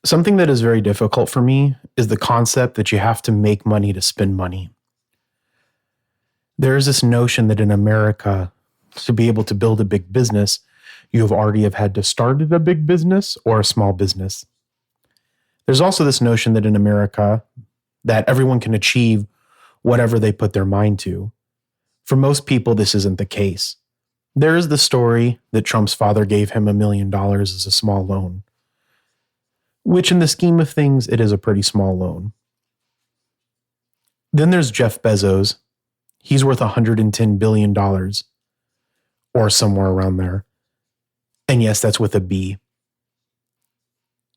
Something that is very difficult for me is the concept that you have to make money to spend money. There is this notion that in America, to be able to build a big business, you have already had to start a big business or a small business. There's also this notion that in America, that everyone can achieve whatever they put their mind to. For most people, this isn't the case. There is the story that Trump's father gave him $1 million as a small loan, which in the scheme of things, it is a pretty small loan. Then there's Jeff Bezos. He's worth $110 billion or somewhere around there. And yes, that's with a B.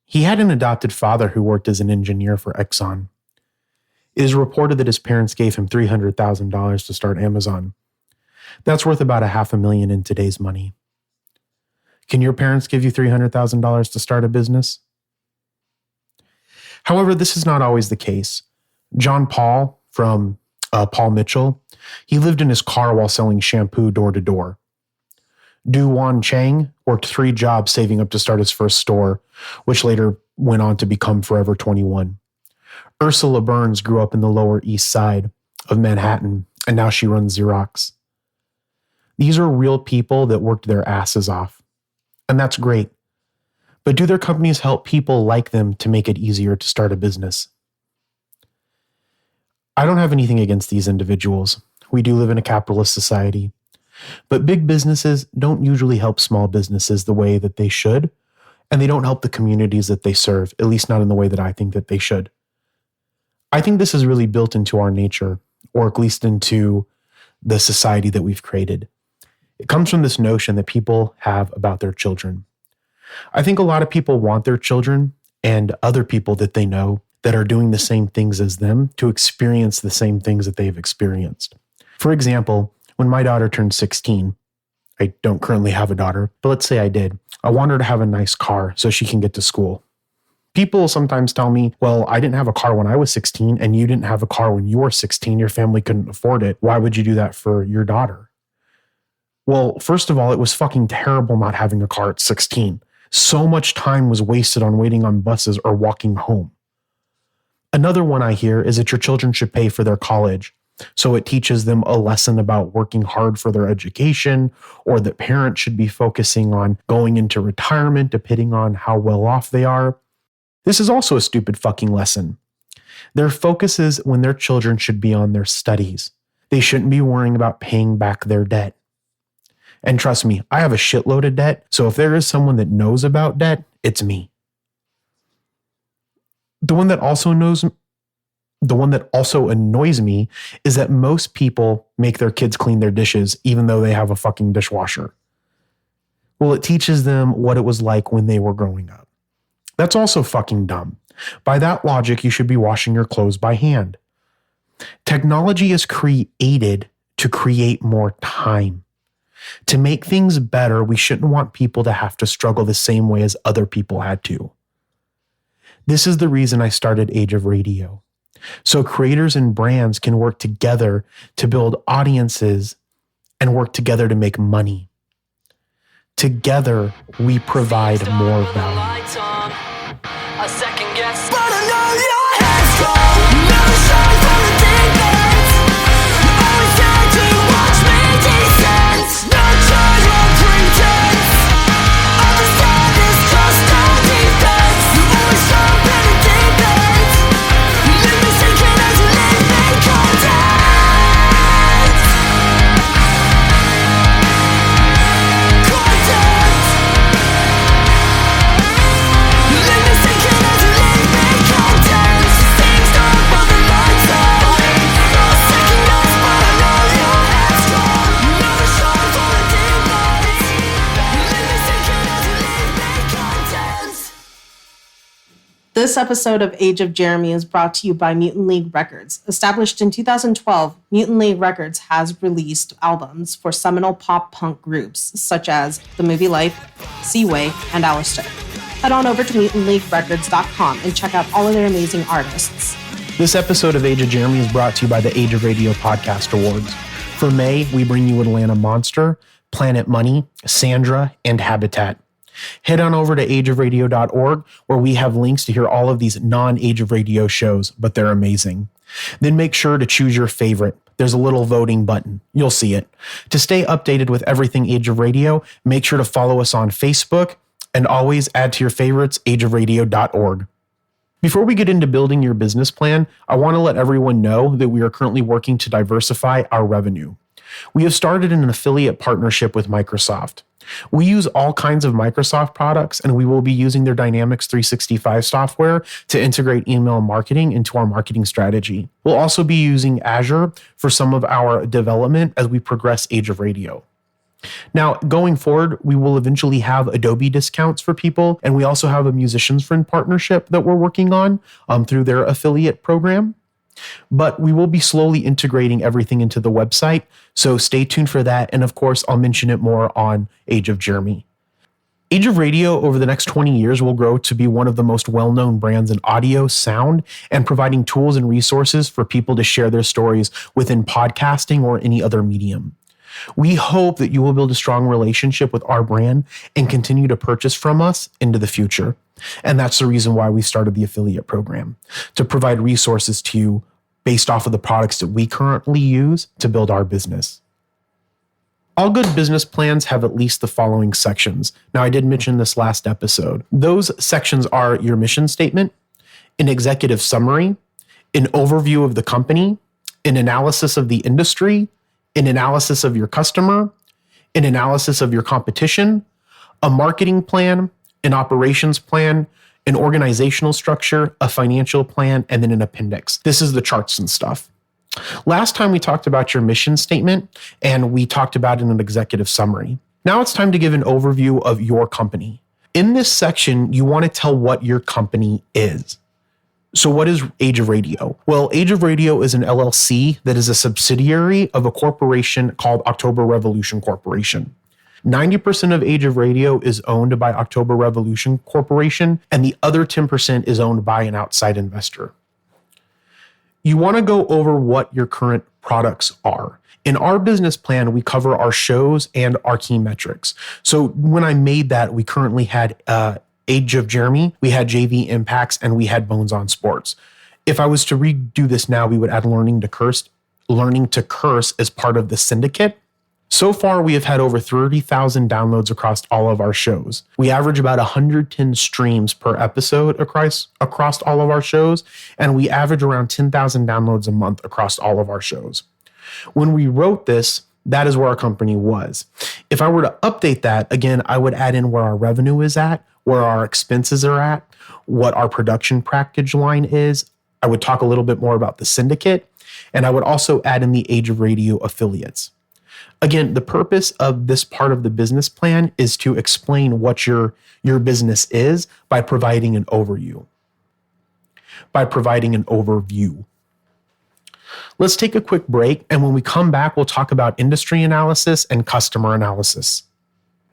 He had an adopted father who worked as an engineer for Exxon. It is reported that his parents gave him $300,000 to start Amazon. That's worth about $500,000 in today's money. Can your parents give you $300,000 to start a business? However, this is not always the case. John Paul from Paul Mitchell, he lived in his car while selling shampoo door to door. Du Wan Chang worked 3 jobs saving up to start his first store, which later went on to become Forever 21. Ursula Burns grew up in the Lower East Side of Manhattan, and now she runs Xerox. These are real people that worked their asses off, and that's great. But do their companies help people like them to make it easier to start a business? I don't have anything against these individuals. We do live in a capitalist society. But big businesses don't usually help small businesses the way that they should, and they don't help the communities that they serve, at least not in the way that I think that they should. I think this is really built into our nature, or at least into the society that we've created. It comes from this notion that people have about their children. I think a lot of people want their children and other people that they know that are doing the same things as them to experience the same things that they've experienced. For example, when my daughter turned 16, I don't currently have a daughter, but let's say I did. I want her to have a nice car so she can get to school. People sometimes tell me, well, I didn't have a car when I was 16 and you didn't have a car when you were 16. Your family couldn't afford it. Why would you do that for your daughter? Well, first of all, it was fucking terrible not having a car at 16. So much time was wasted on waiting on buses or walking home. Another one I hear is that your children should pay for their college. So it teaches them a lesson about working hard for their education, or that parents should be focusing on going into retirement depending on how well off they are. This is also a stupid fucking lesson. Their focus is when their children should be on their studies. They shouldn't be worrying about paying back their debt. And trust me, I have a shitload of debt, so if there is someone that knows about debt, it's me. The one that also annoys me is that most people make their kids clean their dishes even though they have a fucking dishwasher. Well, it teaches them what it was like when they were growing up. That's also fucking dumb. By that logic, you should be washing your clothes by hand. Technology is created to create more time. To make things better, we shouldn't want people to have to struggle the same way as other people had to. This is the reason I started Age of Radio. So creators and brands can work together to build audiences and work together to make money. Together, we provide more value. A second guess, but I know your head's gone. Never shine from the deep end. You always had to watch me descend. Nurture your pretense. Understand this just no defense. You always jump in the deep end. You leave me sinking as you leave me content. This episode of Age of Jeremy is brought to you by Mutant League Records. Established in 2012, Mutant League Records has released albums for seminal pop-punk groups such as The Movie Life, Seaway, and Alistair. Head on over to mutantleaguerecords.com and check out all of their amazing artists. This episode of Age of Jeremy is brought to you by the Age of Radio Podcast Awards. For May, we bring you Atlanta Monster, Planet Money, Sandra, and Habitat. Head on over to ageofradio.org where we have links to hear all of these non-Age of Radio shows, but they're amazing. Then make sure to choose your favorite. There's a little voting button. You'll see it. To stay updated with everything Age of Radio, make sure to follow us on Facebook and always add to your favorites ageofradio.org. Before we get into building your business plan, I want to let everyone know that we are currently working to diversify our revenue. We have started an affiliate partnership with Microsoft. We use all kinds of Microsoft products, and we will be using their Dynamics 365 software to integrate email marketing into our marketing strategy. We'll also be using Azure for some of our development as we progress Age of Radio. Now, going forward, we will eventually have Adobe discounts for people, and we also have a Musicians Friend partnership that we're working on through their affiliate program. But we will be slowly integrating everything into the website, so stay tuned for that. And of course, I'll mention it more on Age of Jeremy. Age of Radio over the next 20 years will grow to be one of the most well-known brands in audio, sound, and providing tools and resources for people to share their stories within podcasting or any other medium. We hope that you will build a strong relationship with our brand and continue to purchase from us into the future. And that's the reason why we started the affiliate program, to provide resources to you based off of the products that we currently use to build our business. All good business plans have at least the following sections. Now, I did mention this last episode. Those sections are your mission statement, an executive summary, an overview of the company, an analysis of the industry, an analysis of your customer, an analysis of your competition, a marketing plan, an operations plan, an organizational structure, a financial plan, and then an appendix. This is the charts and stuff. Last time we talked about your mission statement and we talked about it in an executive summary. Now it's time to give an overview of your company. In this section, you want to tell what your company is. So what is Age of Radio? Well, Age of Radio is an LLC that is a subsidiary of a corporation called October Revolution Corporation. 90% of Age of Radio is owned by October Revolution Corporation, and the other 10% is owned by an outside investor. You want to go over what your current products are. In our business plan, we cover our shows and our key metrics. So when I made that, we currently had Age of Jeremy, we had JV Impacts, and we had Bones on Sports. If I was to redo this now, we would add Learning to Curse as part of the syndicate. So far, we have had over 30,000 downloads across all of our shows. We average about 110 streams per episode across all of our shows, and we average around 10,000 downloads a month across all of our shows. When we wrote this, that is where our company was. If I were to update that, again, I would add in where our revenue is at, where our expenses are at, what our production package line is. I would talk a little bit more about the syndicate, and I would also add in the Age of Radio affiliates. Again, the purpose of this part of the business plan is to explain what your business is by providing an overview. Let's take a quick break, and when we come back, we'll talk about industry analysis and customer analysis.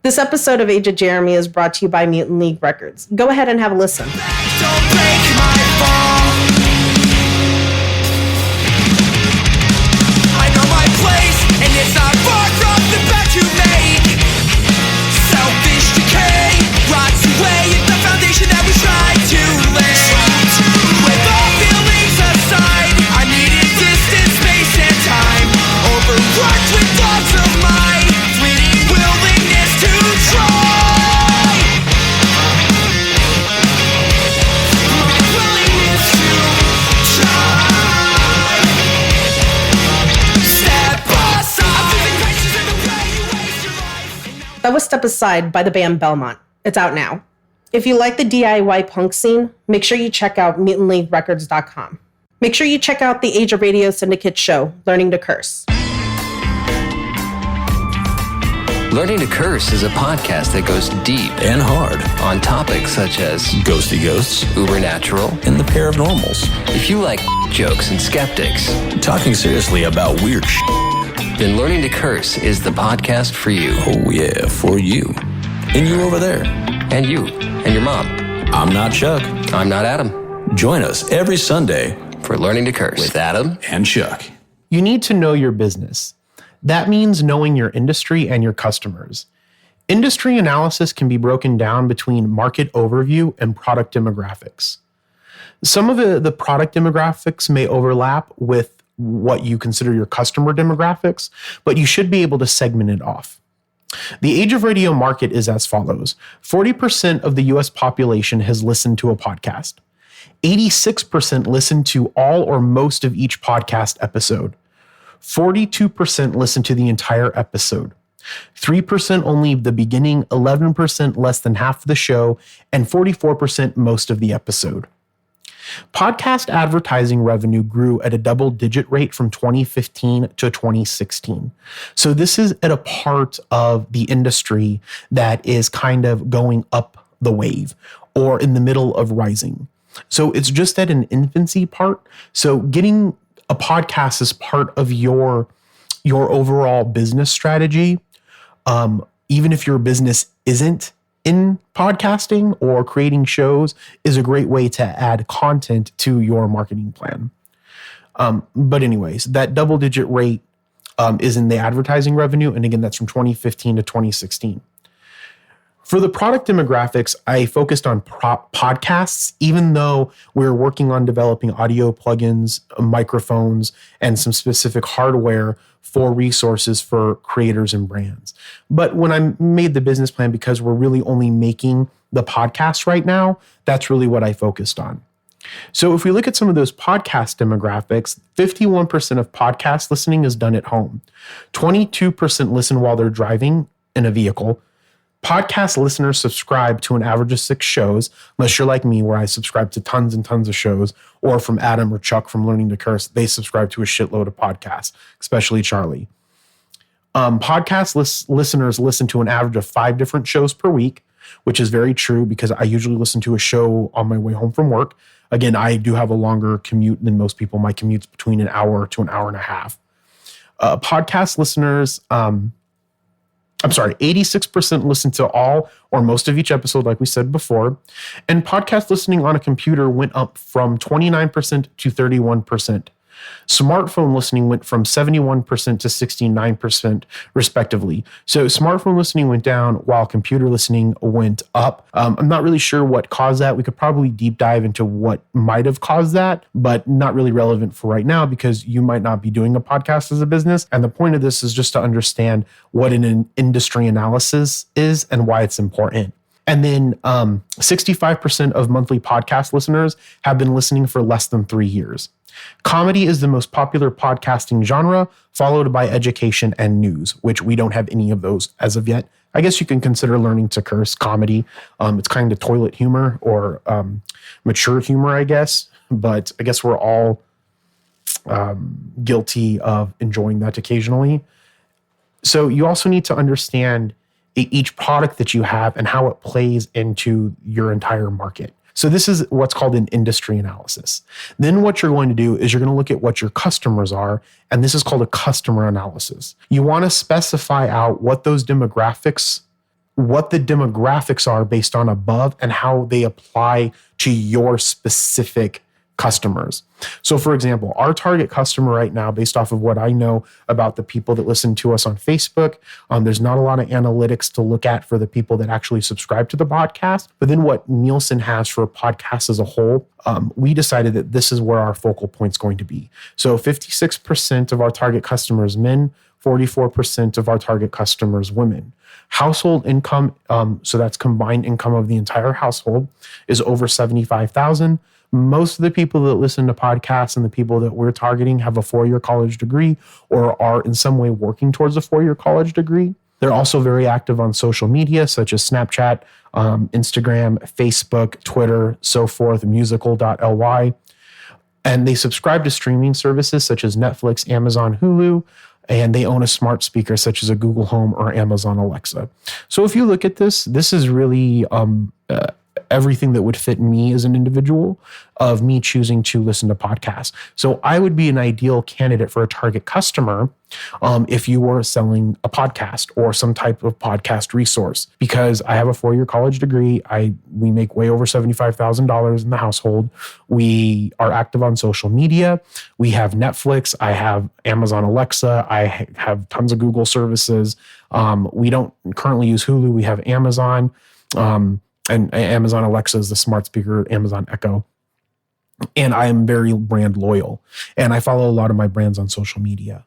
This episode of Age of Jeremy is brought to you by Mutant League Records. Go ahead and have a listen. Don't break my fall. I know my place, and it's not far from the bet you make. Selfish decay rots away at the foundation that we tried to lay. With all feelings aside, I needed distance, space, and time. Overworked with thoughts of my fleeting willingness to try. Willingness to try. Step aside. That was Step Aside by the band Belmont. It's out now. If you like the DIY punk scene, make sure you check out mutantleaguerecords.com. Make sure you check out the Age of Radio Syndicate show, Learning to Curse. Learning to Curse is a podcast that goes deep and hard on topics such as ghosty ghosts ubernatural and the paranormals. If you like jokes and skeptics, Talking seriously about weird then Learning to Curse is the podcast for you. Oh yeah, for you. And you over there. And you. And your mom. I'm not Chuck. I'm not Adam. Join us every Sunday For Learning to Curse with Adam and Chuck. You need to know your business. That means knowing your industry and your customers. Industry analysis can be broken down between market overview and product demographics. Some of the product demographics may overlap with what you consider your customer demographics, but you should be able to segment it off. The age of radio market is as follows. 40% of the US population has listened to a podcast. 86% listen to all or most of each podcast episode. 42% listen to the entire episode. 3% only the beginning, 11% less than half of the show, and 44% most of the episode. Podcast advertising revenue grew at a double-digit rate from 2015 to 2016. So this is at a part of the industry that is kind of going up the wave or in the middle of rising. So it's just at an infancy part. So getting a podcast as part of your overall business strategy, even if your business isn't in podcasting or creating shows, is a great way to add content to your marketing plan. But anyways, that double-digit rate is in the advertising revenue. And again, that's from 2015 to 2016. For the product demographics, I focused on podcasts, even though we're working on developing audio plugins, microphones, and some specific hardware for resources for creators and brands. But when I made the business plan, because we're really only making the podcast right now, that's really what I focused on. So if we look at some of those podcast demographics, 51% of podcast listening is done at home. 22% listen while they're driving in a vehicle. Podcast listeners subscribe to an average of 6 shows, unless you're like me, where I subscribe to tons and tons of shows, or from Adam or Chuck from Learning to Curse, they subscribe to a shitload of podcasts, especially Charlie. Listeners listen to an average of 5 different shows per week, which is very true because I usually listen to a show on my way home from work. Again, I do have a longer commute than most people. My commute's between an hour to an hour and a half. Podcast listeners, 86% listen to all or most of each episode, like we said before. And podcast listening on a computer went up from 29% to 31%. Smartphone listening went from 71% to 69%, respectively. So smartphone listening went down while computer listening went up. I'm not really sure what caused that. We could probably deep dive into what might have caused that, but not really relevant for right now because you might not be doing a podcast as a business. And the point of this is just to understand what an industry analysis is and why it's important. And then 65% of monthly podcast listeners have been listening for less than 3 years. Comedy is the most popular podcasting genre, followed by education and news, which we don't have any of those as of yet. I guess you can consider Learning to Curse comedy. It's kind of toilet humor or mature humor, I guess. But I guess we're all guilty of enjoying that occasionally. So you also need to understand each product that you have and how it plays into your entire market. So this is what's called an industry analysis. Then what you're going to do is you're going to look at what your customers are, and this is called a customer analysis. You want to specify out what those demographics, what the demographics are based on above and how they apply to your specific customers. So for example, our target customer right now, based off of what I know about the people that listen to us on Facebook, there's not a lot of analytics to look at for the people that actually subscribe to the podcast. But then what Nielsen has for podcasts as a whole, we decided that this is where our focal point's going to be. So 56% of our target customers, men, 44% of our target customers, women. Household income, so that's combined income of the entire household, is over $75,000. Most of the people that listen to podcasts and the people that we're targeting have a 4-year college degree or are in some way working towards a 4-year college degree. They're also very active on social media, such as Snapchat, Instagram, Facebook, Twitter, so forth, musical.ly. And they subscribe to streaming services such as Netflix, Amazon, Hulu, and they own a smart speaker such as a Google Home or Amazon Alexa. So if you look at this, this is really everything that would fit me as an individual of me choosing to listen to podcasts. So I would be an ideal candidate for a target customer if you were selling a podcast or some type of podcast resource, because I have a 4-year college degree. We make way over $75,000 in the household. We are active on social media. We have Netflix. I have Amazon Alexa. I have tons of Google services. We don't currently use Hulu. We have Amazon. And Amazon Alexa is the smart speaker, Amazon Echo. And I am very brand loyal. And I follow a lot of my brands on social media.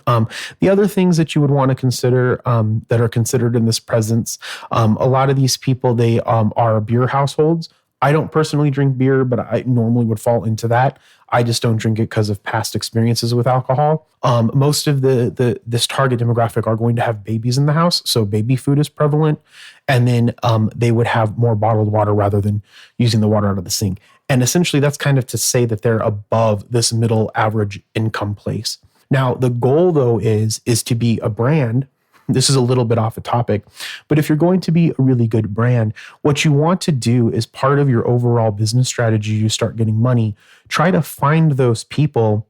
The other things that you would want to consider that are considered in this presence, a lot of these people, they are beer households. I don't personally drink beer, but I normally would fall into that. I just don't drink it because of past experiences with alcohol. Most of this target demographic are going to have babies in the house, so baby food is prevalent. And then they would have more bottled water rather than using the water out of the sink. And essentially, that's kind of to say that they're above this middle average income place. Now, the goal, though, is to be a brand. This is a little bit off the topic, but if you're going to be a really good brand, what you want to do is part of your overall business strategy, you start getting money, try to find those people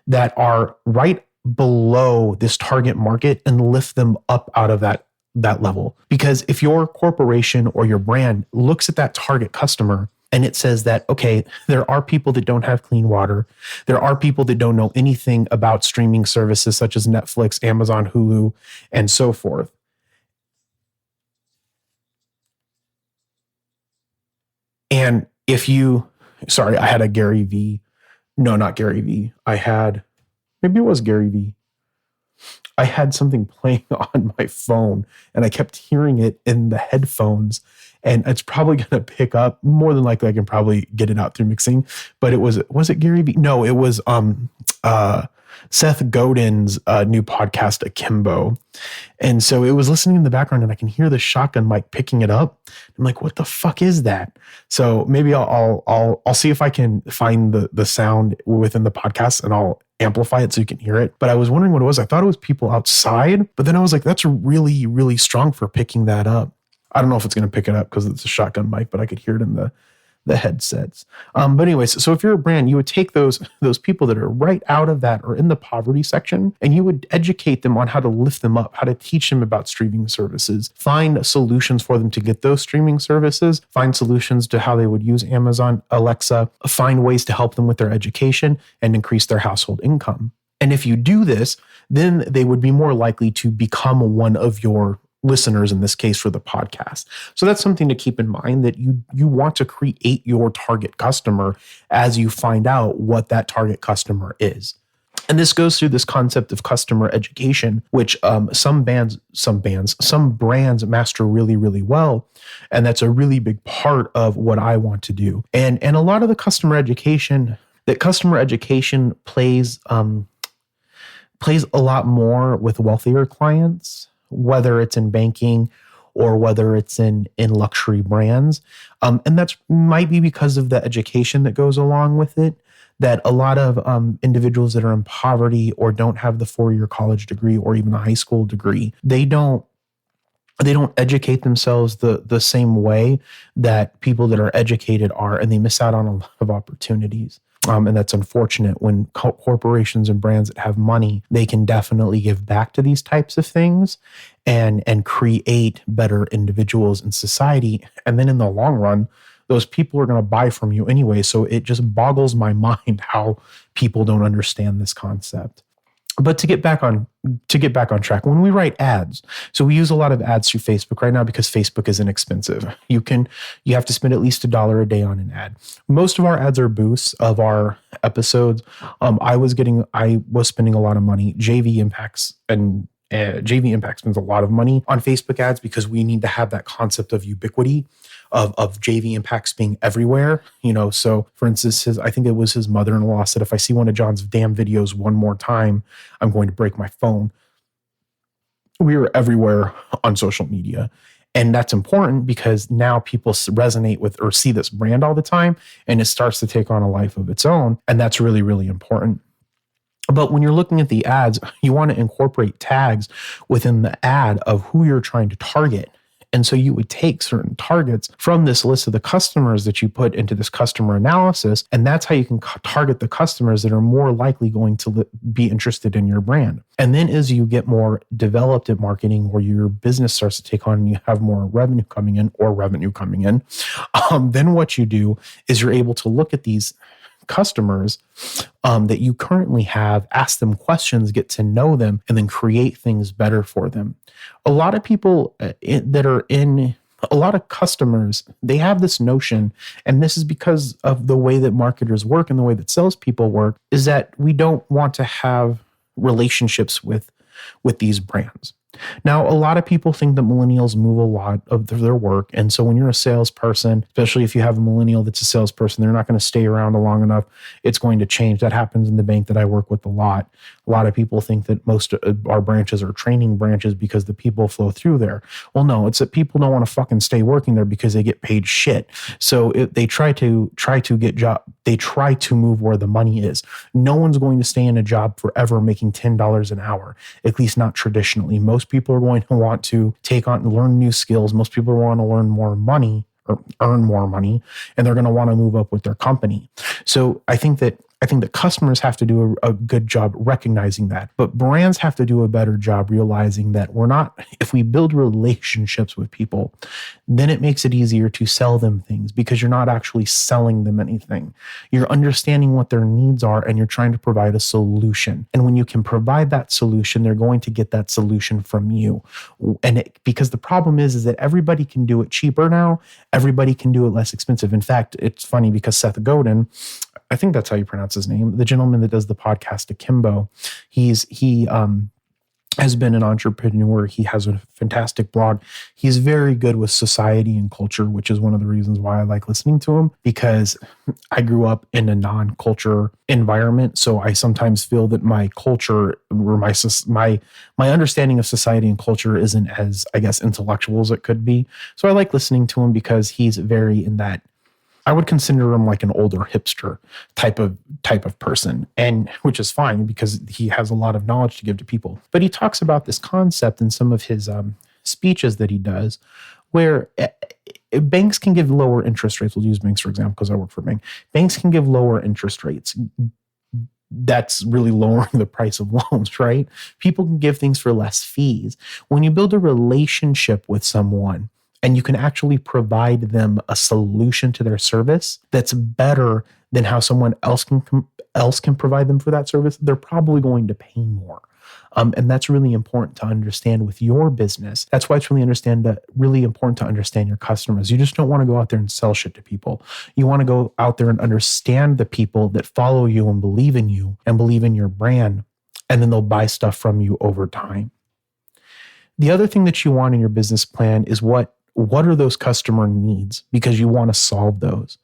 that are right below this target market and lift them up out of that level. Because if your corporation or your brand looks at that target customer and it says that, okay, there are people that don't have clean water. There are people that don't know anything about streaming services such as Netflix, Amazon, Hulu, and so forth. And if you, sorry, I had a Gary V. No, not Gary V. Maybe it was Gary V. I had something playing on my phone and I kept hearing it in the headphones, and it's probably going to pick up. More than likely I can probably get it out through mixing, but was it Gary V? No, it was Seth Godin's new podcast, Akimbo. And so it was listening in the background and I can hear the shotgun mic picking it up. I'm like, what the fuck is that? So maybe I'll see if I can find the sound within the podcast and I'll amplify it so you can hear it. But I was wondering what it was. I thought it was people outside, but then I was like, that's really, really strong for picking that up. I don't know if it's going to pick it up because it's a shotgun mic, but I could hear it in the headsets. But anyways, so if you're a brand, you would take those people that are right out of that or in the poverty section, and you would educate them on how to lift them up, how to teach them about streaming services, find solutions for them to get those streaming services, find solutions to how they would use Amazon Alexa, find ways to help them with their education and increase their household income. And if you do this, then they would be more likely to become one of your listeners, in this case for the podcast. So that's something to keep in mind, that you want to create your target customer as you find out what that target customer is. And this goes through this concept of customer education, which some brands master really, really well. And that's a really big part of what I want to do. And a lot of the customer education plays a lot more with wealthier clients, whether it's in banking or whether it's in luxury brands. And that's might be because of the education that goes along with it, that a lot of individuals that are in poverty or don't have the 4-year college degree or even a high school degree, they don't educate themselves the same way that people that are educated are, and they miss out on a lot of opportunities. And that's unfortunate. When corporations and brands that have money, they can definitely give back to these types of things and create better individuals in society. And then in the long run, those people are going to buy from you anyway. So it just boggles my mind how people don't understand this concept. But to get back on track, when we write ads, so we use a lot of ads through Facebook right now because Facebook is inexpensive. You have to spend at least $1 a day on an ad. Most of our ads are boosts of our episodes. I was spending a lot of money. JV Impacts spends a lot of money on Facebook ads because we need to have that concept of ubiquity of JV Impacts being everywhere. So for instance, I think it was his mother-in-law said, if I see one of John's damn videos one more time, I'm going to break my phone. We are everywhere on social media. And that's important because now people resonate with or see this brand all the time, and it starts to take on a life of its own. And that's really, really important. But when you're looking at the ads, you want to incorporate tags within the ad of who you're trying to target. And so you would take certain targets from this list of the customers that you put into this customer analysis, and that's how you can target the customers that are more likely going to be interested in your brand. And then as you get more developed at marketing, where your business starts to take on and you have more revenue coming in, then what you do is you're able to look at these customers that you currently have, ask them questions, get to know them, and then create things better for them. A lot of people a lot of customers, they have this notion, and this is because of the way that marketers work and the way that salespeople work, is that we don't want to have relationships with these brands. Now, a lot of people think that millennials move a lot of their work. And so when you're a salesperson, especially if you have a millennial that's a salesperson, they're not going to stay around long enough. It's going to change. That happens in the bank that I work with a lot. A lot of people think that most of our branches are training branches because the people flow through there. Well, no, it's that people don't want to fucking stay working there because they get paid shit. So they try to move where the money is. No one's going to stay in a job forever making $10 an hour, at least not traditionally. Most people are going to want to take on and learn new skills. Most people want to learn more money or earn more money, and they're going to want to move up with their company. So I think that customers have to do a good job recognizing that, but brands have to do a better job realizing that if we build relationships with people, then it makes it easier to sell them things because you're not actually selling them anything. You're understanding what their needs are and you're trying to provide a solution. And when you can provide that solution, they're going to get that solution from you. Because the problem is that everybody can do it cheaper now. Everybody can do it less expensive. In fact, it's funny because Seth Godin, I think that's how you pronounce his name, the gentleman that does the podcast Akimbo, he has been an entrepreneur. He has a fantastic blog. He's very good with society and culture, which is one of the reasons why I like listening to him, because I grew up in a non-culture environment. So I sometimes feel that my culture or my understanding of society and culture isn't as, I guess, intellectual as it could be. So I like listening to him because he's very in that, I would consider him like an older hipster type of person, and which is fine because he has a lot of knowledge to give to people. But he talks about this concept in some of his speeches that he does, where banks can give lower interest rates. We'll use banks for example because I work for a bank. Banks can give lower interest rates. That's really lowering the price of loans, right? People can give things for less fees. When you build a relationship with someone, and you can actually provide them a solution to their service that's better than how someone else can provide them for that service, they're probably going to pay more. And that's really important to understand with your business. That's why it's really important to understand your customers. You just don't want to go out there and sell shit to people. You want to go out there and understand the people that follow you and believe in your brand, and then they'll buy stuff from you over time. The other thing that you want in your business plan is what are those customer needs, because you want to solve those.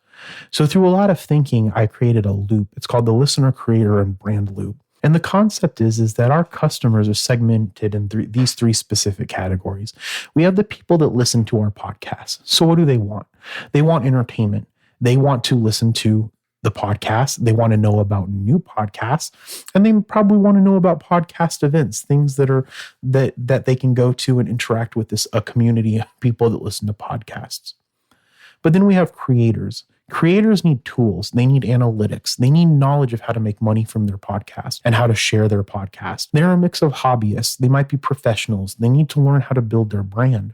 So through a lot of thinking, I created a loop. It's called the listener, creator, and brand loop. And the concept is that our customers are segmented in these three specific categories. We have the people that listen to our podcasts. So what do they want? They want entertainment. They want to listen to the podcast. They want to know about new podcasts, and they probably want to know about podcast events, things that they can go to and interact with a community of people that listen to podcasts. But then we have creators. Creators need tools. They need analytics. They need knowledge of how to make money from their podcast and how to share their podcast. They're a mix of hobbyists. They might be professionals. They need to learn how to build their brand.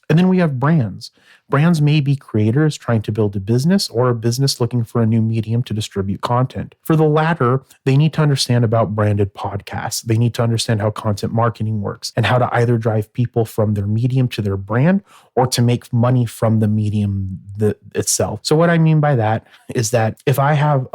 And then we have brands. Brands may be creators trying to build a business or a business looking for a new medium to distribute content. For the latter, they need to understand about branded podcasts. They need to understand how content marketing works and how to either drive people from their medium to their brand or to make money from the medium itself. So what I mean by that is that if I have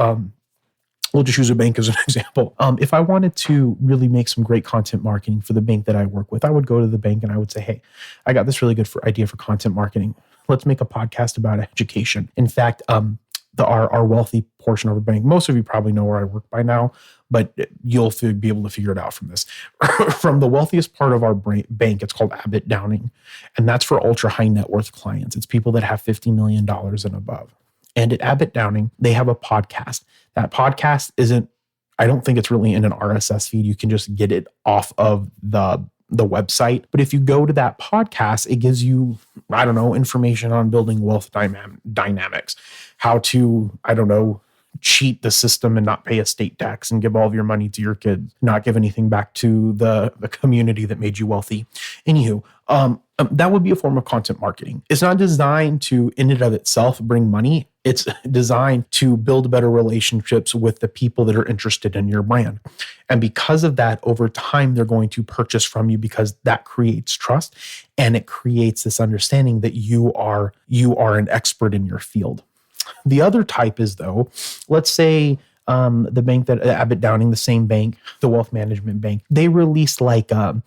we'll just use a bank as an example. If I wanted to really make some great content marketing for the bank that I work with, I would go to the bank and I would say, hey, I got this really good idea for content marketing. Let's make a podcast about education. In fact, our wealthy portion of our bank, most of you probably know where I work by now, but you'll be able to figure it out from this. From the wealthiest part of our bank, it's called Abbott Downing, and that's for ultra high net worth clients. It's people that have $50 million and above. And at Abbott Downing, they have a podcast. That podcast I don't think it's really in an RSS feed. You can just get it off of the website. But if you go to that podcast, it gives you, I don't know, information on building wealth dynamics, how to, I don't know, cheat the system and not pay estate tax and give all of your money to your kids, not give anything back to the community that made you wealthy. Anywho, that would be a form of content marketing. It's not designed to, in and of itself, bring money. It's designed to build better relationships with the people that are interested in your brand. And because of that, over time, they're going to purchase from you because that creates trust and it creates this understanding that you are an expert in your field. The other type is, though, let's say the bank that Abbott Downing, the same bank, the wealth management bank, they released like a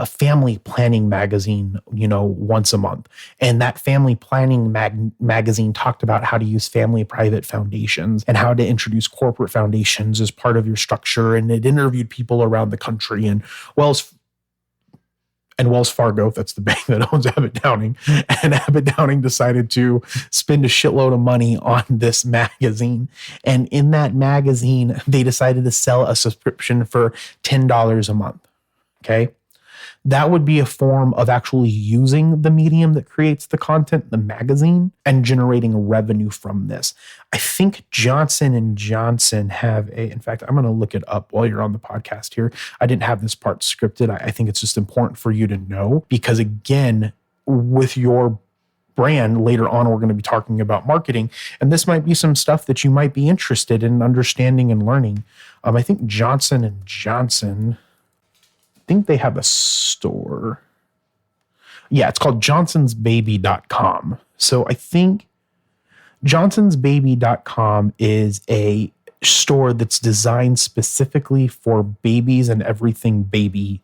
family planning magazine, once a month. And that family planning magazine talked about how to use family private foundations and how to introduce corporate foundations as part of your structure. And it interviewed people around the country. And Wells Fargo, that's the bank that owns Abbott Downing. And Abbott Downing decided to spend a shitload of money on this magazine. And in that magazine, they decided to sell a subscription for $10 a month. Okay. That would be a form of actually using the medium that creates the content, the magazine, and generating revenue from this. I think Johnson & Johnson have in fact, I'm going to look it up while you're on the podcast here. I didn't have this part scripted. I think it's just important for you to know because, again, with your brand, later on, we're going to be talking about marketing, and this might be some stuff that you might be interested in understanding and learning. I think Johnson & Johnson, I think they have a store. Yeah, it's called johnsonsbaby.com. So I think johnsonsbaby.com is a store that's designed specifically for babies and everything baby.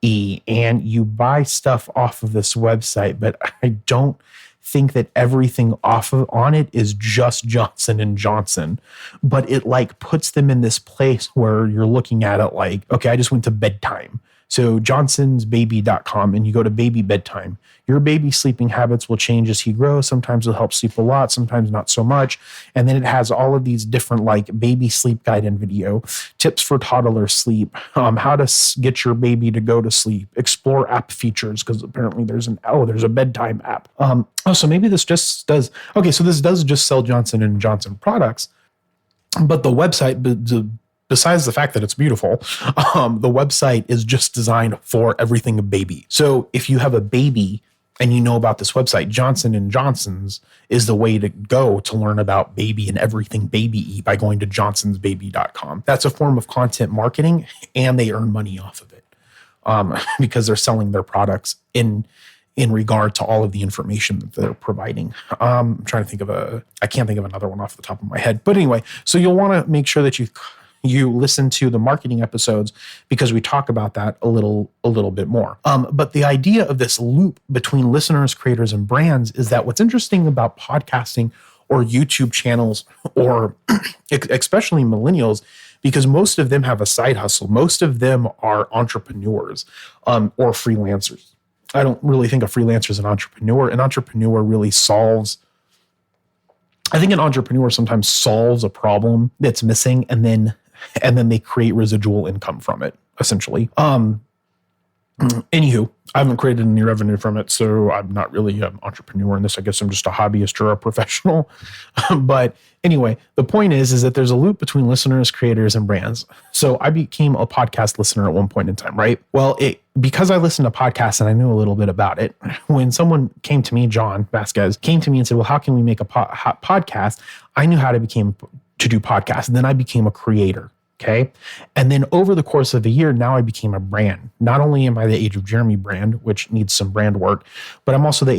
And you buy stuff off of this website, but I don't think that everything on it is just Johnson & Johnson, but it like puts them in this place where you're looking at it like, okay, I just went to bedtime. So johnsonsbaby.com, and you go to baby bedtime. Your baby's sleeping habits will change as he grows. Sometimes it'll help sleep a lot, sometimes not so much. And then it has all of these different like baby sleep guide and video, tips for toddler sleep, how to get your baby to go to sleep, explore app features, because apparently there's a bedtime app. So maybe this just does, okay, so this does just sell Johnson & Johnson products, but the website, besides the fact that it's beautiful, the website is just designed for everything a baby. So if you have a baby and you know about this website, Johnson & Johnson's is the way to go to learn about baby and everything baby by going to johnsonsbaby.com. That's a form of content marketing, and they earn money off of it because they're selling their products in regard to all of the information that they're providing. I'm trying to think I can't think of another one off the top of my head. But anyway, so you'll want to make sure that you listen to the marketing episodes because we talk about that a little bit more. But the idea of this loop between listeners, creators, and brands is that what's interesting about podcasting or YouTube channels, or especially millennials, because most of them have a side hustle. Most of them are entrepreneurs or freelancers. I don't really think a freelancer is an entrepreneur. An entrepreneur really I think an entrepreneur sometimes solves a problem that's missing, and then they create residual income from it, essentially. Anywho, I haven't created any revenue from it, so I'm not really an entrepreneur in this. I guess I'm just a hobbyist or a professional. But anyway, the point is that there's a loop between listeners, creators, and brands. So I became a podcast listener at one point in time, right? Well, because I listened to podcasts and I knew a little bit about it, when someone came to me, John Vasquez, came to me and said, well, how can we make a podcast? I knew how to do podcasts. And then I became a creator. Okay. And then over the course of a year, now I became a brand. Not only am I the Age of Jeremy brand, which needs some brand work, but I'm also the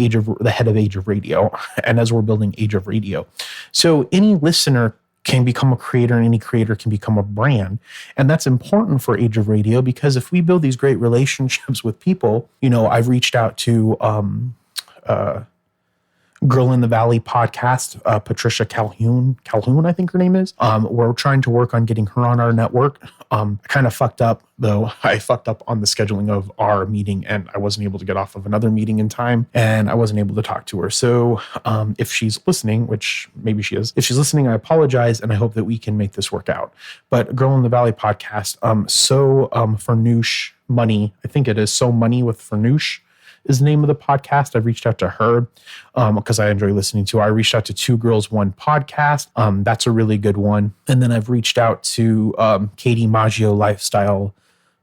head of Age of Radio. And as we're building Age of Radio. So any listener can become a creator, and any creator can become a brand. And that's important for Age of Radio, because if we build these great relationships with people, I've reached out to Girl in the Valley podcast, Patricia Calhoun, I think her name is. We're trying to work on getting her on our network. I kind of fucked up, though. I fucked up on the scheduling of our meeting, and I wasn't able to get off of another meeting in time, and I wasn't able to talk to her. So if she's listening, which maybe she is, if she's listening, I apologize, and I hope that we can make this work out. But Girl in the Valley podcast, Farnoosh Money, I think it is So Money with Farnoosh is the name of the podcast. I've reached out to her because I enjoy listening to her. I reached out to Two Girls, One Podcast. That's a really good one. And then I've reached out to Katie Maggio Lifestyle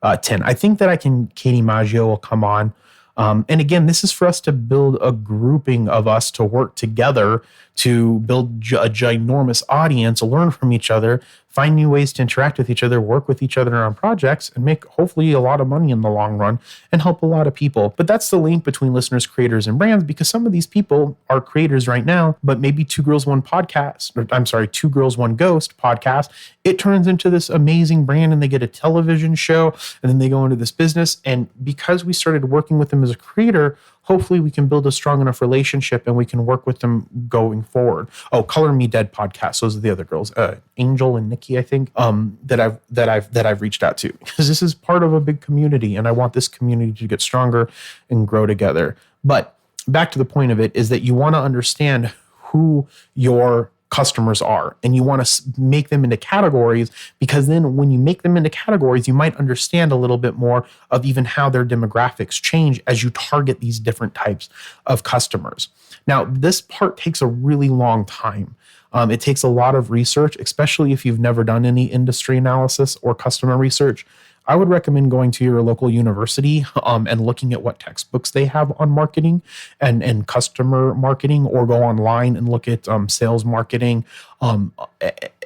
10. I think that Katie Maggio will come on. And again, this is for us to build a grouping of us to work together to build a ginormous audience, learn from each other, find new ways to interact with each other, work with each other on projects, and make hopefully a lot of money in the long run and help a lot of people. But that's the link between listeners, creators, and brands, because some of these people are creators right now, but maybe Two Girls, One Podcast, Two Girls, One Ghost podcast, it turns into this amazing brand and they get a television show and then they go into this business. And because we started working with them as a creator, hopefully we can build a strong enough relationship and we can work with them going forward. Oh, Color Me Dead podcast. Those are the other girls, Angel and Nikki, I think, that I've reached out to, because this is part of a big community and I want this community to get stronger and grow together. But back to the point of it is that you want to understand who your customers are, and you want to make them into categories, because then when you make them into categories, you might understand a little bit more of even how their demographics change as you target these different types of customers. Now, this part takes a really long time. It takes a lot of research, especially if you've never done any industry analysis or customer research. I would recommend going to your local university and looking at what textbooks they have on marketing and customer marketing, or go online and look at sales marketing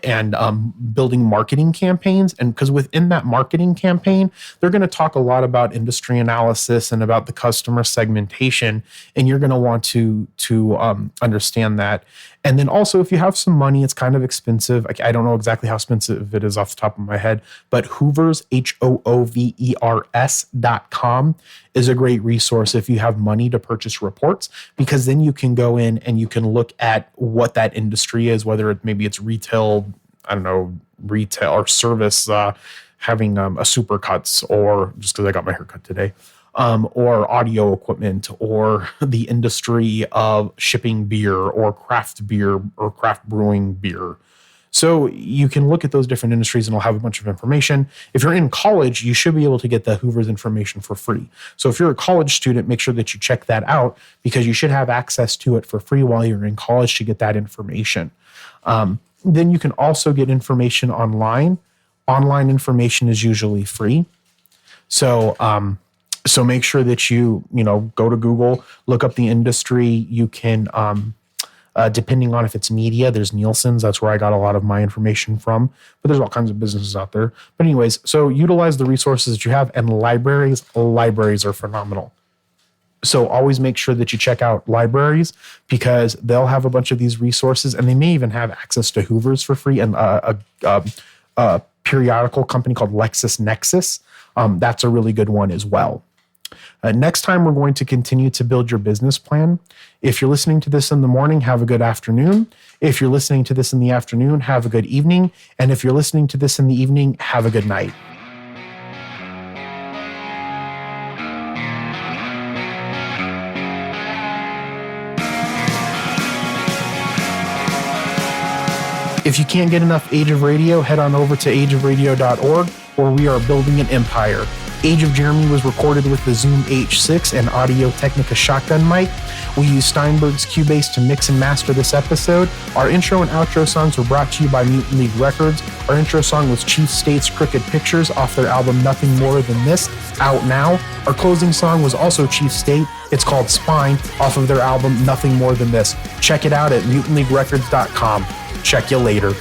and building marketing campaigns. And because within that marketing campaign, they're going to talk a lot about industry analysis and about the customer segmentation, and you're going to want to understand that. And then also, if you have some money, it's kind of expensive. I don't know exactly how expensive it is off the top of my head, but Hoovers, HOOVERS.com is a great resource if you have money to purchase reports, because then you can go in and you can look at what that industry is, whether maybe it's retail or service, having a Supercuts, or just because I got my haircut today, or audio equipment, or the industry of shipping beer or craft brewing beer. So you can look at those different industries and it'll have a bunch of information. If you're in college, you should be able to get the Hoovers information for free. So if you're a college student, make sure that you check that out, because you should have access to it for free while you're in college to get that information. Then you can also get information online. Online information is usually free. So make sure that you go to Google, look up the industry. You can, depending on if it's media, there's Nielsen's. That's where I got a lot of my information from. But there's all kinds of businesses out there. But anyways, so utilize the resources that you have, and libraries. Libraries are phenomenal. So always make sure that you check out libraries, because they'll have a bunch of these resources, and they may even have access to Hoovers for free, and a periodical company called LexisNexis. That's a really good one as well. Next time, we're going to continue to build your business plan. If you're listening to this in the morning, have a good afternoon. If you're listening to this in the afternoon, have a good evening. And if you're listening to this in the evening, have a good night. If you can't get enough Age of Radio, head on over to ageofradio.org, where we are building an empire. Age of Jeremy was recorded with the Zoom H6 and Audio Technica shotgun mic. We used Steinberg's Cubase to mix and master this episode. Our intro and outro songs were brought to you by Mutant League Records. Our intro song was Chief State's Crooked Pictures off their album Nothing More Than This, out now. Our closing song was also Chief State. It's called Spine, off of their album Nothing More Than This. Check it out at mutantleaguerecords.com. Check you later.